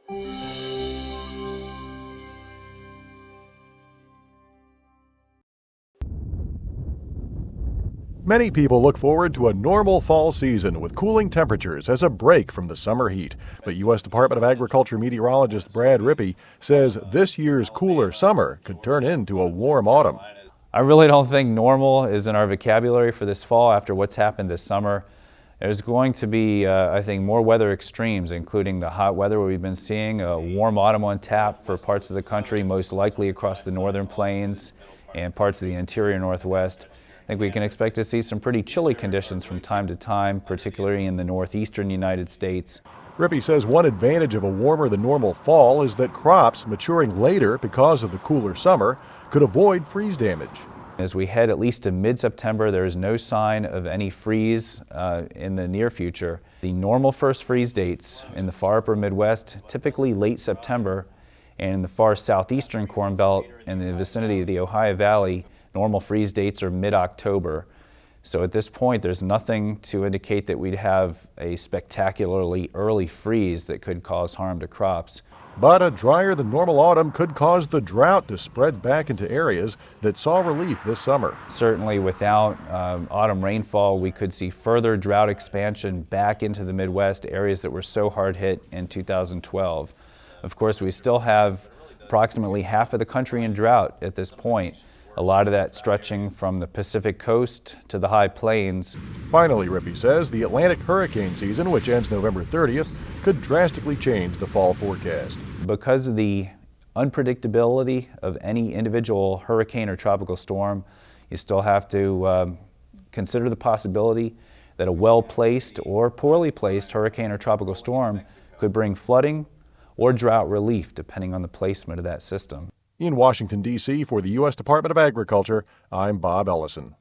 Many people look forward to a normal fall season with cooling temperatures as a break from the summer heat. But U.S. Department of Agriculture meteorologist Brad Rippey says this year's cooler summer could turn into a warm autumn. I really don't think normal is in our vocabulary for this fall after what's happened this summer. There's going to be, I think, more weather extremes, including the hot weather we've been seeing, a warm autumn on tap for parts of the country, most likely across the northern plains and parts of the interior northwest. I think we can expect to see some pretty chilly conditions from time to time, particularly in the northeastern United States. Rippey says one advantage of a warmer than normal fall is that crops maturing later because of the cooler summer could avoid freeze damage. As we head at least to mid-September, there is no sign of any freeze in the near future. The normal first freeze dates in the far upper Midwest, typically late September, and in the far southeastern Corn Belt and the vicinity of the Ohio Valley, normal freeze dates are mid-October. So at this point, there's nothing to indicate that we'd have a spectacularly early freeze that could cause harm to crops. But a drier than normal autumn could cause the drought to spread back into areas that saw relief this summer. Certainly without autumn rainfall, we could see further drought expansion back into the Midwest, areas that were so hard hit in 2012. Of course, we still have approximately half of the country in drought at this point. A lot of that stretching from the Pacific coast to the high plains. Finally, Rippey says the Atlantic hurricane season, which ends November 30th, could drastically change the fall forecast. Because of the unpredictability of any individual hurricane or tropical storm, you still have to consider the possibility that a well-placed or poorly placed hurricane or tropical storm could bring flooding or drought relief, depending on the placement of that system. In Washington, D.C., for the U.S. Department of Agriculture, I'm Bob Ellison.